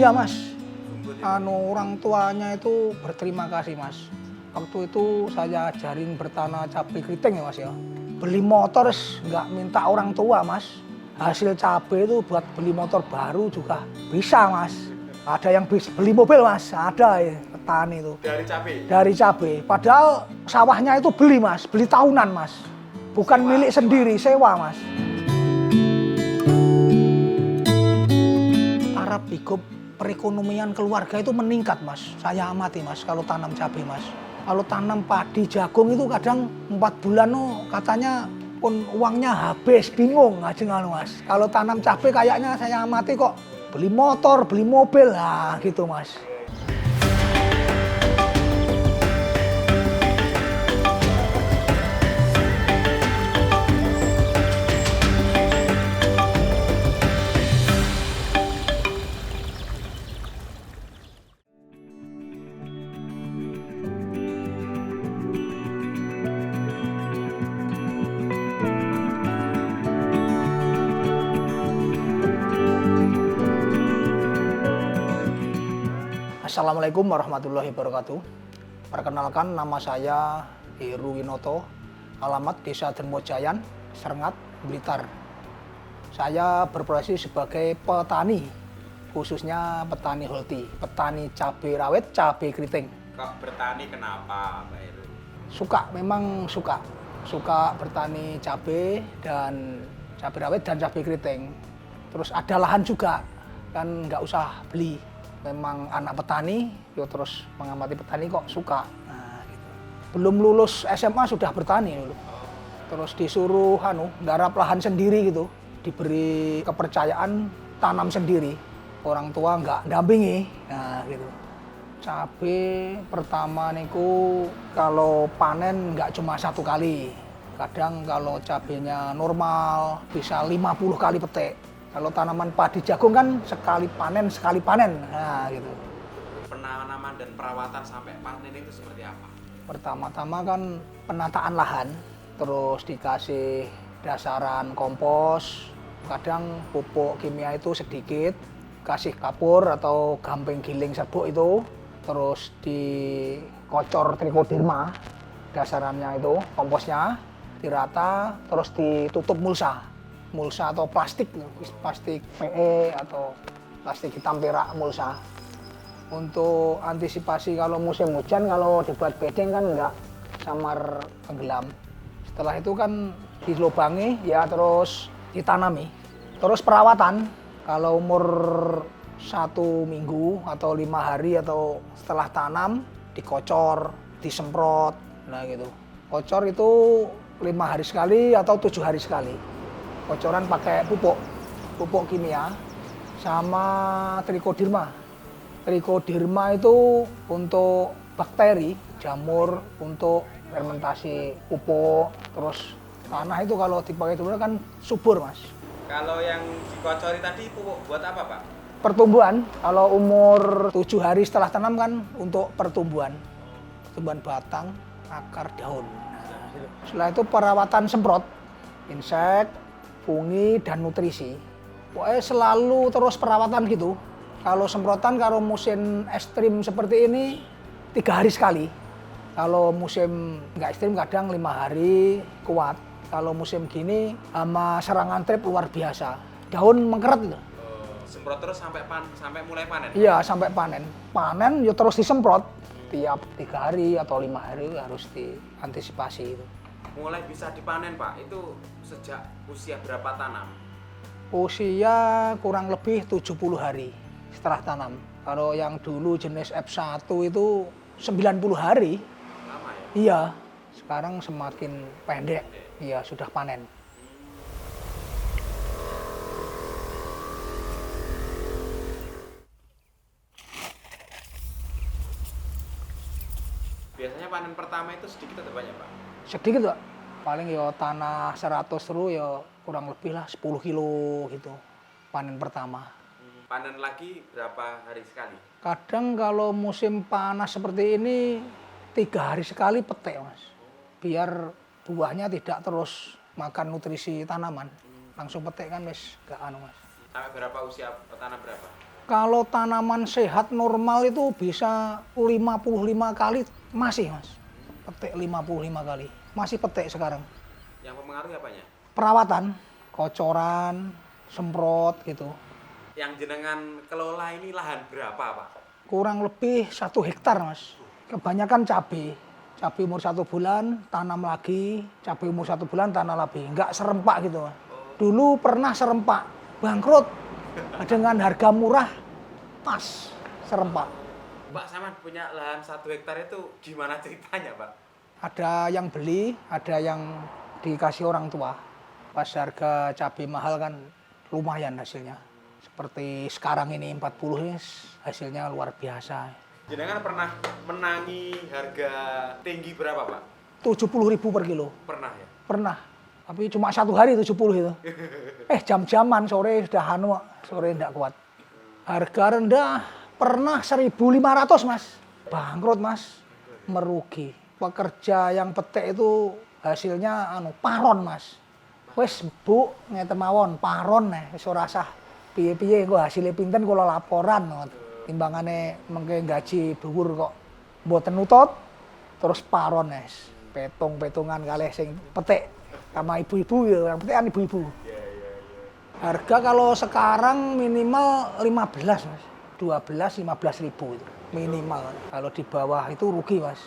Iya Mas, orang tuanya itu berterima kasih Mas. Waktu itu saya ajarin bertanam cabai keriting ya Mas ya. Beli motor nggak minta orang tua Mas. Hasil cabai itu buat beli motor baru juga bisa Mas. Ada yang beli mobil Mas, ada ya petani itu. Dari cabai? Dari cabai. Padahal sawahnya itu beli Mas, beli tahunan Mas. Bukan Sewa, milik sendiri, sewa Mas. Taraf hidup perekonomian keluarga itu meningkat Mas. Saya amati Mas kalau tanam cabai Mas. Kalau tanam padi jagung itu kadang 4 bulan katanya pun uangnya habis, bingung ngajeng Mas. Kalau tanam cabai kayaknya saya amati kok beli motor, beli mobil, lah gitu Mas. Assalamualaikum warahmatullahi wabarakatuh. Perkenalkan, nama saya Heru Winoto, alamat Desa Dermojayan, Serengat, Blitar. Saya berprofesi sebagai petani, khususnya petani holti, petani cabai rawit, cabai keriting. Kok bertani kenapa Pak Heru? Memang suka bertani cabai dan cabai rawit dan cabai keriting. Terus ada lahan juga, kan nggak usah beli. Memang anak petani, terus mengamati petani kok suka. Nah, gitu. Belum lulus SMA sudah bertani dulu. Terus disuruh garap lahan sendiri gitu, diberi kepercayaan tanam sendiri. Orang tua nggak dampingi. Nah, gitu. Cabai pertama niku kalau panen nggak cuma 1 kali. Kadang kalau cabainya normal bisa 50 kali petik. Kalau tanaman padi jagung kan sekali panen. Nah, gitu. Penanaman dan perawatan sampai panen itu seperti apa? Pertama-tama kan penataan lahan, terus dikasih dasaran kompos, kadang pupuk kimia itu sedikit, kasih kapur atau gamping giling serbuk itu, terus dikocor trichoderma, dasarannya itu, komposnya, dirata, terus ditutup mulsa atau plastik PE atau plastik hitam perak mulsa. Untuk antisipasi kalau musim hujan, kalau dibuat bedeng kan enggak samar tenggelam. Setelah itu kan dilubangi ya, terus ditanami. Terus perawatan, kalau umur 1 minggu atau 5 hari atau setelah tanam dikocor, disemprot, nah gitu. Kocor itu 5 hari sekali atau 7 hari sekali. Kocoran pakai pupuk kimia sama trichoderma. Trichoderma itu untuk bakteri, jamur, untuk fermentasi pupuk. Terus tanah itu kalau dipakai itu kan subur Mas. Kalau yang dikocori tadi pupuk buat apa Pak? Pertumbuhan, kalau umur 7 hari setelah tanam kan untuk pertumbuhan batang, akar, daun. Nah, setelah itu perawatan semprot, insek, fungi, dan nutrisi. Pokoknya selalu terus perawatan gitu. Kalau semprotan, kalau musim ekstrim seperti ini 3 hari sekali. Kalau musim nggak ekstrim kadang 5 hari kuat. Kalau musim gini sama serangan trip luar biasa. Daun mengkeret gitu. Semprot terus sampai mulai panen? Iya, sampai panen. Panen ya terus disemprot. Tiap 3 hari atau 5 hari harus diantisipasi itu. Mulai bisa dipanen Pak, itu sejak usia berapa tanam? Usia kurang lebih 70 hari setelah tanam. Kalau yang dulu jenis F1 itu 90 hari. Lama ya? Iya, sekarang semakin pendek. Iya, sudah panen. Biasanya panen pertama itu sedikit atau banyak Pak? Sedikit Pak. Paling ya tanah 100 ru ya kurang lebih lah 10 kilo gitu. Panen pertama. Panen lagi berapa hari sekali? Kadang kalau musim panas seperti ini 3 hari sekali petik Mas. Biar buahnya tidak terus makan nutrisi tanaman. Langsung petik kan wis gak Mas. Sampai berapa usia tanam berapa? Kalau tanaman sehat normal itu bisa 55 kali masih mas. Petik 55 kali. Masih petik sekarang. Yang mempengaruhi apanya? Perawatan, kocoran, semprot gitu. Yang jenengan kelola ini lahan berapa Pak? Kurang lebih 1 hektar mas. Kebanyakan cabai. Cabai umur 1 bulan, tanam lagi. Cabai umur 1 bulan, tanam lagi. Nggak serempak gitu mas. Dulu pernah serempak, bangkrut. Dengan harga murah, pas serempak. Pak, sama punya lahan 1 hektar itu gimana ceritanya Pak? Ada yang beli, ada yang dikasih orang tua. Pas harga cabai mahal kan lumayan hasilnya. Seperti sekarang ini 40 ini hasilnya luar biasa. Jenengan pernah menangi harga tinggi berapa Pak? 70.000 per kilo. Pernah ya? Pernah. Tapi cuma 1 hari 70 itu. Jam-jaman sore sudah sore tidak kuat. Harga rendah pernah 1.500 mas. Bangkrut mas. Merugi. Pekerja yang petik itu hasilnya paron mas. Wes bu ngeten mawon paron wis ora sah. Piye-piye kok hasilnya pinten kula laporan. Timbangane mengke gaji dhuwur kok mboten nutut terus paron wis. Petung-petungan kalih sing petik sama ibu-ibu ya, yang penting ibu-ibu. Harga kalau sekarang minimal 15 mas. 12-15 ribu itu minimal. Kalau di bawah itu rugi mas.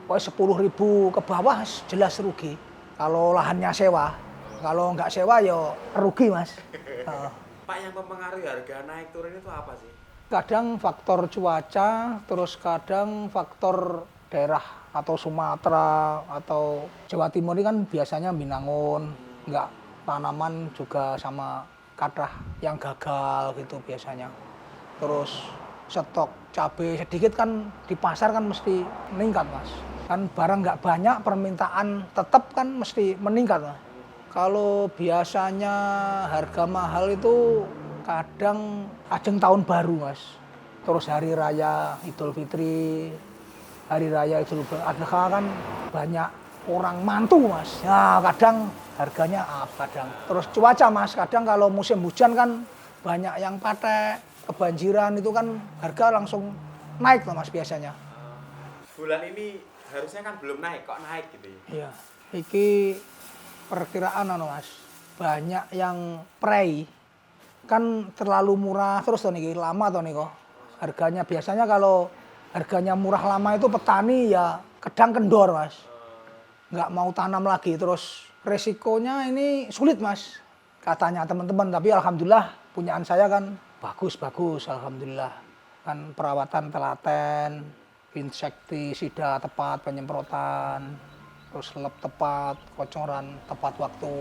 Pokoknya 10.000 ke bawah jelas rugi. Kalau lahannya sewa. Kalau nggak sewa ya rugi mas. Pak, yang mempengaruhi harga naik turun itu apa sih? Kadang faktor cuaca, terus kadang faktor daerah atau Sumatera atau Jawa Timur ini kan biasanya binangun, nggak tanaman juga sama kadah yang gagal gitu biasanya. Terus stok cabai sedikit kan di pasar kan mesti meningkat mas. Kan barang nggak banyak permintaan tetap kan mesti meningkat mas. Kalau biasanya harga mahal itu kadang ajeng tahun baru mas. Terus hari raya Idul Fitri, hari raya Idul Adha kan banyak orang mantu mas. Nah kadang harganya up kadang. Terus cuaca mas, kadang kalau musim hujan kan banyak yang patek, kebanjiran itu kan harga langsung naik tuh mas biasanya. Bulan ini harusnya kan belum naik, kok naik gitu ya? Iya, iki perkiraan mas, banyak yang prei kan terlalu murah terus tuh nih lama tuh nih kok. Harganya biasanya kalau harganya murah lama itu petani ya kedang kendor mas, nggak mau tanam lagi terus resikonya ini sulit mas katanya teman-teman, tapi alhamdulillah punyaan saya kan bagus alhamdulillah kan perawatan telaten, insektisida tepat, penyemprotan, terus lep tepat, kocoran tepat waktu,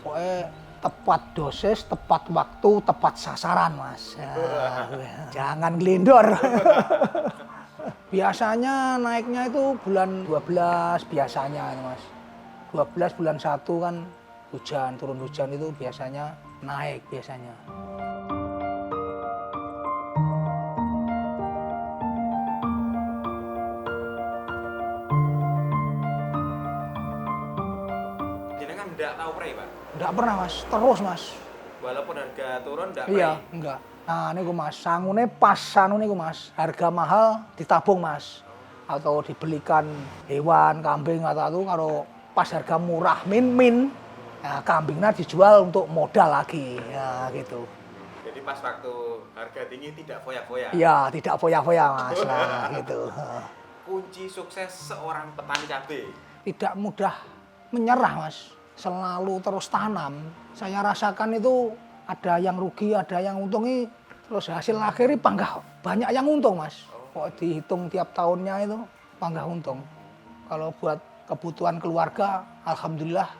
pokoknya tepat dosis, tepat waktu, tepat sasaran mas. Ya, jangan gelindor. Biasanya naiknya itu bulan 12 biasanya mas. 12 bulan 1 kan hujan, turun hujan itu biasanya naik biasanya. Jenengan enggak tahu prei Pak? Enggak pernah mas, terus mas. Walaupun harga turun enggak prei? Iya, enggak. Nah, ini mas, sangune pas anu niku mas, harga mahal ditabung mas, atau dibelikan hewan, kambing atau itu kalau pas harga murah min, nah, kambingnya dijual untuk modal lagi, ya gitu. Jadi pas waktu harga tinggi tidak foya-foya? Iya, tidak foya-foya mas, nah gitu. Kunci sukses seorang petani cabai? Tidak mudah menyerah mas, selalu terus tanam. Saya rasakan itu ada yang rugi, ada yang untungi, terus hasil akhirnya panggah banyak yang untung mas. Kok dihitung tiap tahunnya itu panggah untung. Kalau buat kebutuhan keluarga, alhamdulillah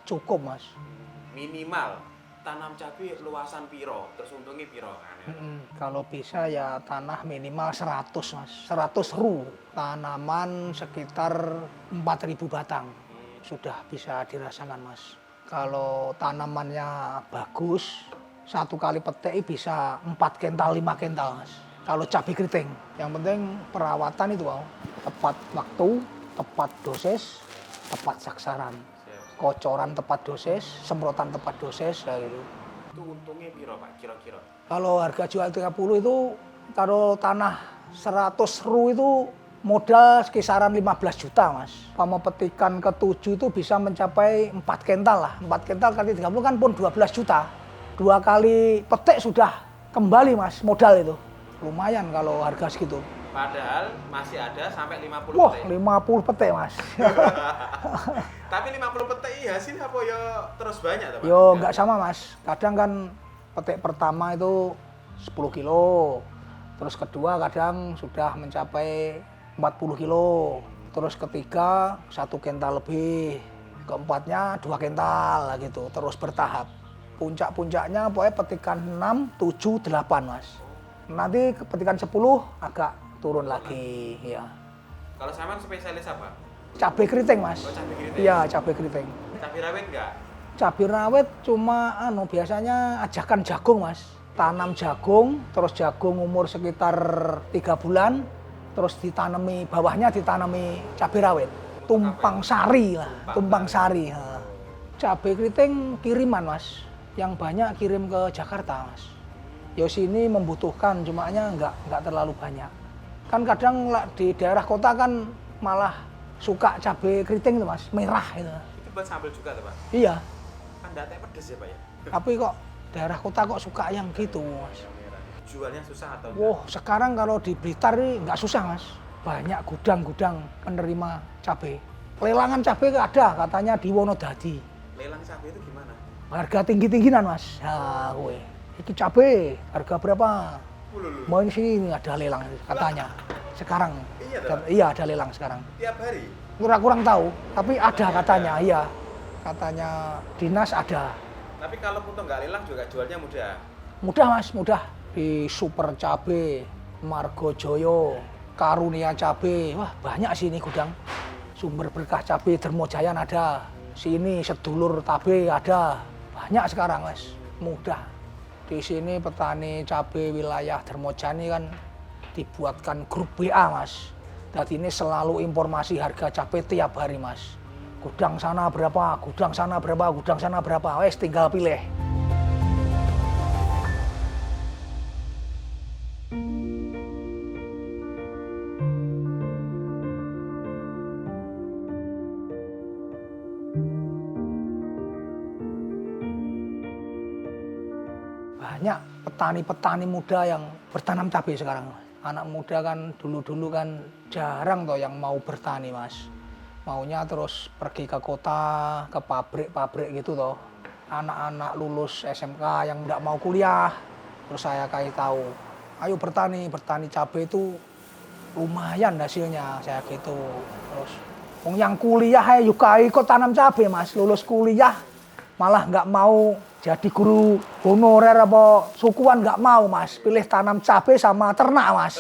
cukup mas. Minimal tanam cabai luasan piro, terus untungnya piro kan? Kalau bisa ya tanah minimal 100 mas, 100 ru. Tanaman sekitar 4.000 batang. Sudah bisa dirasakan mas. Kalau tanamannya bagus, 1 kali petik bisa 4 kental, 5 kental mas. Kalau cabai keriting, yang penting perawatan itu wow. Tepat waktu, tepat dosis, tepat sasaran. Kocoran tepat dosis, semprotan tepat dosis, kayak gitu. Itu untungnya piro Pak kira-kira? Kalau harga jual 30 itu kalau tanah 100 ru itu modal kisaran 15 juta mas. Pama petikan ke-7 itu bisa mencapai 4 kental lah. 4 kental kali 30 kan pun 12 juta. 2 kali petik sudah kembali mas modal itu. Lumayan kalau harga segitu. Padahal masih ada sampai 50 Wah, petik. 50 petik mas. Tapi 50 petik hasil apa ya terus banyak tuh Pak? Yo nggak sama mas. Kadang kan petik pertama itu 10 kilo. Terus kedua kadang sudah mencapai 40 kilo. Terus ketiga 1 kental lebih. Keempatnya 2 kental gitu. Terus bertahap. Puncak-puncaknya pokoknya petikan 6, 7, 8 mas. Nanti petikan 10 agak turun lagi ya. Kalau sama spesialis apa? Cabai keriting mas. Oh, cabai keriting. Iya cabai keriting. Cabai rawit enggak? Cabai rawit cuma biasanya ajakan jagung mas. Tanam jagung, terus jagung umur sekitar 3 bulan, terus ditanami bawahnya ditanami cabai rawit. Tumpang sari lah, tumpang sari. Cabai keriting kiriman mas, yang banyak kirim ke Jakarta mas. Ya sini membutuhkan, cumanya nggak terlalu banyak. Kan kadang di daerah kota kan malah suka cabai keriting itu mas, merah itu. Itu buat sambal juga tuh Pak? Iya, Kan datanya pedes ya Pak ya? tapi kok daerah kota kok suka yang gitu mas. Jualnya susah atau enggak? Wah sekarang kalau di Blitar ini nggak susah mas, banyak gudang-gudang penerima cabai. Lelangan cabai ada katanya di Wonodadi. Lelang cabai itu gimana? Harga tinggi-tingginan mas. Ya gue, itu cabai harga berapa? Mau ini sini ada lelang katanya. Sekarang, Iya toh? iya ada lelang sekarang. Tiap hari? Kurang tahu, tapi ada katanya, iya. Katanya dinas ada. Tapi kalau putu nggak lelang juga jualnya mudah? Mudah mas, mudah. Di Super Cabe, Margojoyo, Karunia Cabe, wah banyak sini gudang. Sumber Berkah Cabe, Dermojayan ada. Sini Sedulur Tabe ada. Banyak sekarang mas, mudah. Di sini petani cabai wilayah Dermojani kan dibuatkan grup BA mas. Jadi ini selalu informasi harga cabai tiap hari mas. Gudang sana berapa, gudang sana berapa, gudang sana berapa. Wes tinggal pilih. Banyak petani-petani muda yang bertanam cabai sekarang. Anak muda kan dulu-dulu kan jarang toh yang mau bertani mas. Maunya terus pergi ke kota, ke pabrik-pabrik gitu toh. Anak-anak lulus SMK yang nggak mau kuliah, terus saya kasih tahu, ayo bertani cabai itu lumayan hasilnya, saya gitu. Terus, yang kuliah juga ikut tanam cabai mas, lulus kuliah malah nggak mau jadi guru honorer apa sukuan nggak mau mas, pilih tanam cabai sama ternak mas.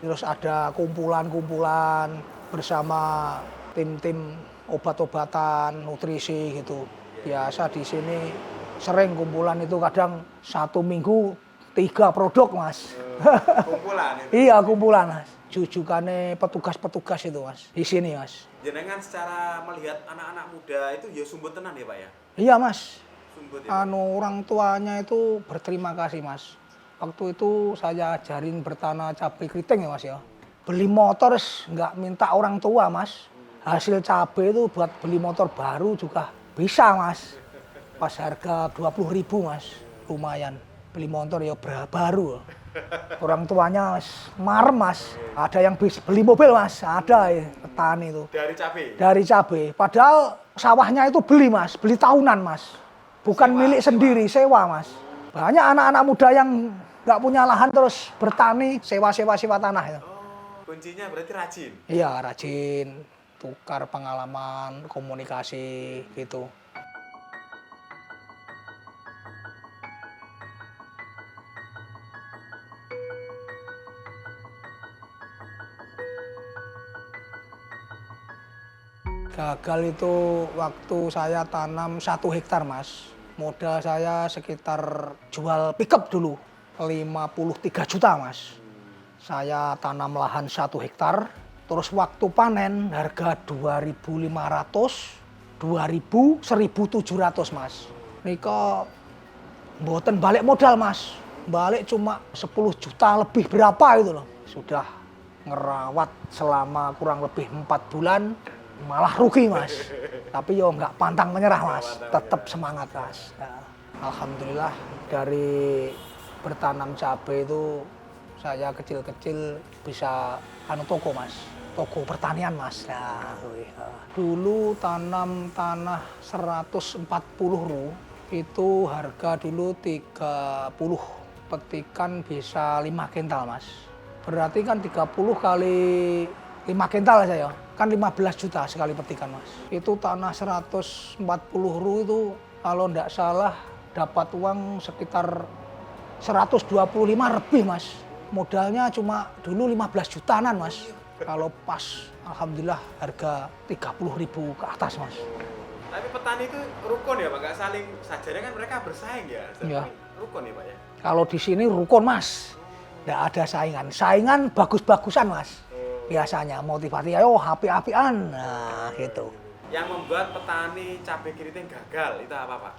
Terus ada kumpulan-kumpulan bersama tim-tim obat-obatan, nutrisi gitu. Biasa di sini sering kumpulan itu kadang 1 minggu 3 produk mas. Kumpulan itu? Iya kumpulan mas. Jujukannya petugas-petugas itu mas, di sini mas. Jenengan secara melihat anak-anak muda itu ya sumbut tenan ya Pak ya? Iya mas. Sumbut ya? Orang tuanya itu berterima kasih mas. Waktu itu saya ajarin bertanam cabai keriting ya mas ya. Beli motor nggak minta orang tua mas. Hasil cabai itu buat beli motor baru juga bisa mas. Pas harga 20.000 mas, lumayan. Beli motor ya baru. Orang tuanya marem mas. Ada yang beli mobil mas, ada ya petani itu. Dari cabai? Dari cabai. Padahal sawahnya itu beli mas, beli tahunan mas. Bukan Sewa, milik sendiri, sewa mas. Banyak anak-anak muda yang nggak punya lahan terus bertani, sewa tanah itu. Kuncinya berarti rajin? Iya rajin, tukar pengalaman, komunikasi gitu. Gagal itu waktu saya tanam 1 hektar mas. Modal saya sekitar jual pickup dulu, 53 juta mas. Saya tanam lahan 1 hektar, terus waktu panen harga 2.500, 2.000, 1.700 mas. Niko mboten balik modal mas, balik cuma 10 juta lebih berapa itu loh. Sudah ngerawat selama kurang lebih 4 bulan, malah rugi mas. Tapi yo nggak pantang menyerah mas, tetap semangat mas. Nah, alhamdulillah dari bertanam cabai itu saya kecil-kecil bisa toko mas, toko pertanian mas. Nah, dulu tanam tanah 140 ru, itu harga dulu 30, petikan bisa 5 kental mas. Berarti kan 30 kali 5 kental saya, kan 15 juta sekali petikan mas. Itu tanah 140 ru itu kalau enggak salah dapat uang sekitar 125 lebih mas. Modalnya cuma dulu 15 jutaan mas. Kalau pas alhamdulillah harga 30.000 ke atas mas. Tapi petani itu rukun ya Pak, nggak saling sajarnya kan mereka bersaing ya. Iya. Rukun ya Pak ya. Kalau di sini rukun mas, nggak ada saingan. Saingan bagus-bagusan mas. Biasanya motivasi, ayo api-apian, nah gitu. Yang membuat petani cabai keriting gagal itu apa Pak?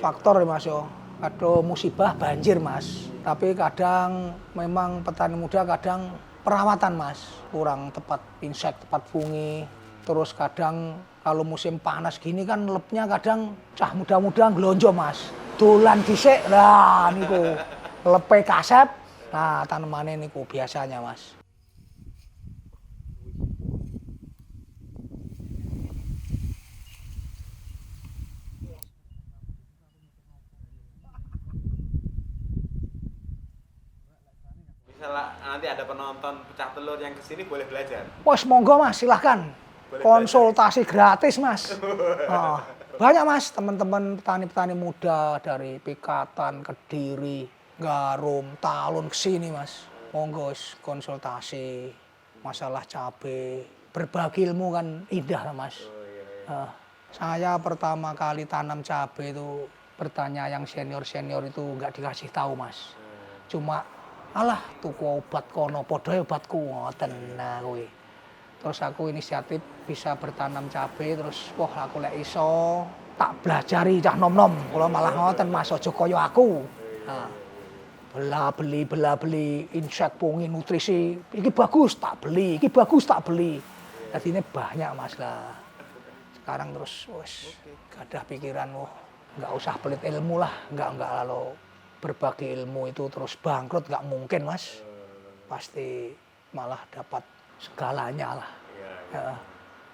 Faktor mas yo, ada musibah banjir mas. Tapi kadang memang petani muda kadang perawatan mas, kurang tepat insek, tepat fungi. Terus kadang kalau musim panas gini kan lepnya kadang cah muda-muda ngelonjo mas. Dolan dhisik, nah niku lepe kasep, nah tanamannya niku biasanya mas. Misalnya nanti ada penonton pecah telur yang kesini boleh belajar. Wes monggo mas, silahkan. Boleh Konsultasi gratis mas. Oh, banyak mas teman-teman petani-petani muda dari Pikatan, Kediri, Garum, Talun kesini mas. Monggo konsultasi masalah cabai. Berbagi ilmu kan indah mas. Saya pertama kali tanam cabai itu bertanya yang senior-senior itu nggak dikasih tahu mas. Cuma alah tuku obat kono podoe obatku ngoten nah kuwi. Terus aku inisiatif bisa bertanam cabai terus wah aku lek iso tak belajari cah nom-nom. Kula malah ngoten Mas aja kaya aku. Nah, bela beli insek pungi nutrisi iki bagus tak beli, iki bagus tak beli. Dadine banyak Mas lah. Sekarang terus wis gadah pikiran nggak usah pelit ilmu lah, nggak lalu berbagi ilmu itu terus bangkrut nggak mungkin mas, pasti malah dapat segalanya lah. Ya,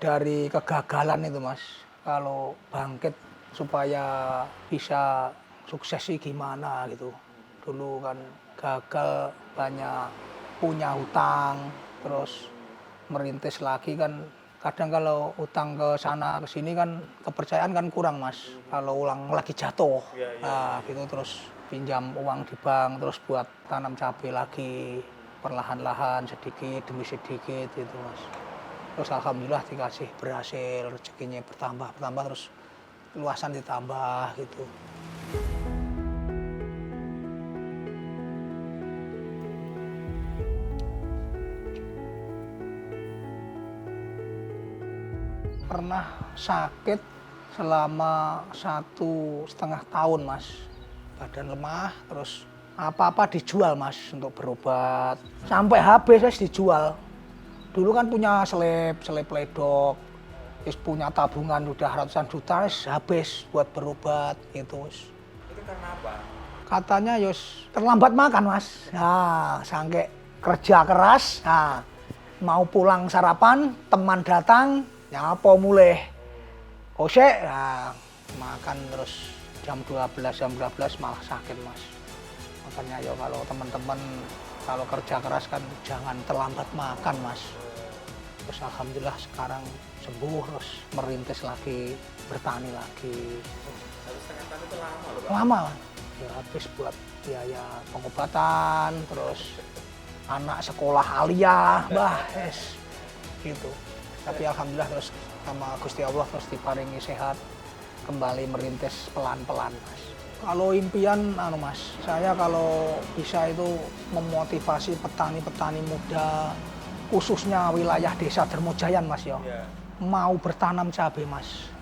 dari kegagalan itu mas, kalau bangkit supaya bisa sukses sih gimana gitu. Dulu kan gagal banyak punya hutang, terus merintis lagi kan kadang kalau utang ke sana ke sini kan kepercayaan kan kurang mas. Kalau ulang lagi jatuh, nah gitu terus pinjam uang di bank terus buat tanam cabai lagi perlahan-lahan sedikit demi sedikit gitu mas. Terus alhamdulillah dikasih berhasil rezekinya bertambah terus luasan ditambah gitu. Pernah sakit selama 1,5 tahun mas. Badan lemah, terus apa-apa dijual mas untuk berobat. Sampai habis mas dijual. Dulu kan punya seleb ledok, terus punya tabungan udah ratusan juta, habis buat berobat gitu. Itu karena apa? Katanya yos terlambat makan mas. Nah, sampai kerja keras, nah, mau pulang sarapan, teman datang, nyapa mulai. Kosek, nah, makan terus. Jam 12 malah sakit mas. Makanya ya kalau teman-teman kalau kerja keras kan jangan terlambat makan mas. Terus alhamdulillah sekarang sembuh terus merintis lagi, bertani lagi. 1,5 tahun itu lama loh Pak? Lama, ya habis buat biaya pengobatan, terus anak sekolah aliyah, gitu. Tapi alhamdulillah terus sama Gusti Allah terus diparingi sehat. Kembali merintis pelan-pelan mas. Kalau impian mas, saya kalau bisa itu memotivasi petani-petani muda khususnya wilayah desa Dermojayan mas ya. Mau bertanam cabai mas.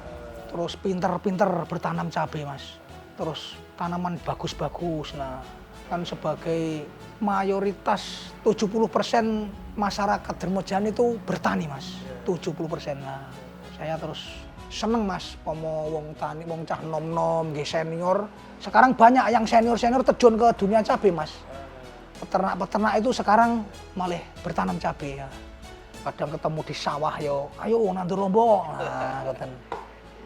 Terus pinter-pinter bertanam cabai mas. terus tanaman bagus-bagus. Nah, kan sebagai mayoritas 70% masyarakat Dermojan itu bertani, Mas. 70%. Nah, saya terus seneng, Mas, pomo wong tani, wong cah nom-nom, nggih senior. Sekarang banyak yang senior-senior terjun ke dunia cabai, Mas. Peternak-peternak itu sekarang malah bertanam cabai ya. Kadang ketemu di sawah yo, ayo nandur lombok. Nah, ngoten.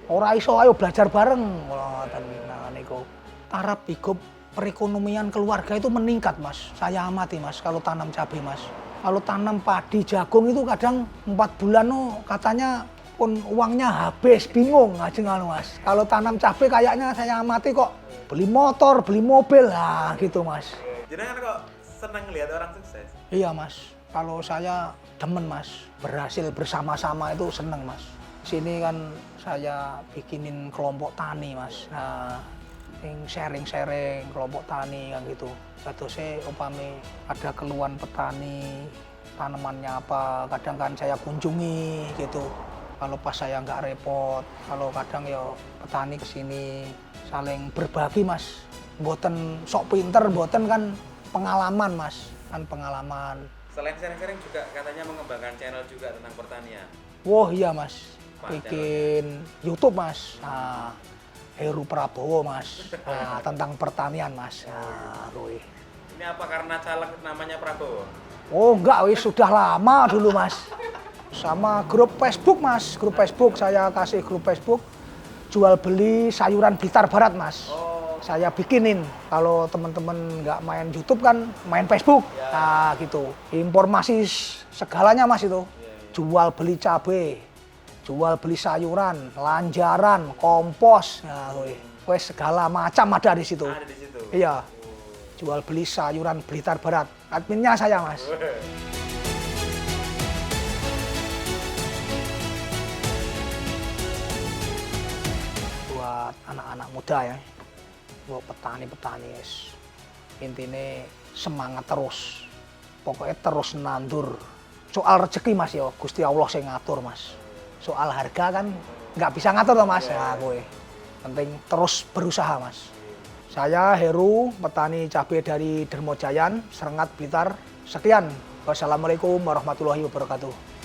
Ora iso ayo belajar bareng. Ngoten. Nah, niku taraf hidup perekonomian keluarga itu meningkat, Mas. Saya amati, Mas, kalau tanam cabai, Mas. Kalau tanam padi, jagung itu kadang 4 bulan katanya pun uangnya habis, bingung ngajeng anu, Mas. Kalau tanam cabai kayaknya saya amati kok beli motor, beli mobil, lah gitu, Mas. Jenengan kok seneng lihat orang sukses? Iya, Mas. Kalau saya demen, Mas. Berhasil bersama-sama itu seneng, Mas. Sini kan saya bikinin kelompok tani, Mas. Nah, sharing-sharing kelompok tani kan gitu. Jatuhnya upami ada keluhan petani, tanamannya apa, kadang kan saya kunjungi gitu. Kalau pas saya nggak repot, kalau kadang ya petani kesini saling berbagi, Mas. Mboten sok pinter, mboten kan pengalaman, Mas. Kan pengalaman. Selain sharing-sharing juga katanya mengembangkan channel juga tentang pertanian. Wah iya, Mas. Bikin YouTube, Mas. Nah, Heru Prabowo, Mas. Nah, tentang pertanian, Mas. Nah, kuwi. Ini apa karena caleg namanya Prabowo? Oh enggak, wis sudah lama dulu, Mas. Sama grup Facebook, Mas. Grup Facebook, saya kasih grup Facebook jual beli sayuran Blitar Barat, Mas. Oh. Saya bikinin. Kalau teman-teman nggak main YouTube kan main Facebook. Ya. Nah gitu. Informasi segalanya, Mas, itu. Jual beli cabai, jual beli sayuran, lanjaran, kompos. Nah, wes segala macam ada di situ. Ada di situ. Iya. Jual beli sayuran Blitar Barat. Adminnya saya, Mas. Buat anak-anak muda ya, buat petani-petani, intinya semangat terus, pokoknya terus nandur. Soal rezeki, Mas, ya Gusti Allah yang ngatur, Mas. Soal harga kan nggak bisa ngatur loh, Mas. Nah, gue penting terus berusaha, Mas. Saya Heru, petani cabai dari Dermojayan, Serengat, Blitar. Sekian. Wassalamualaikum warahmatullahi wabarakatuh.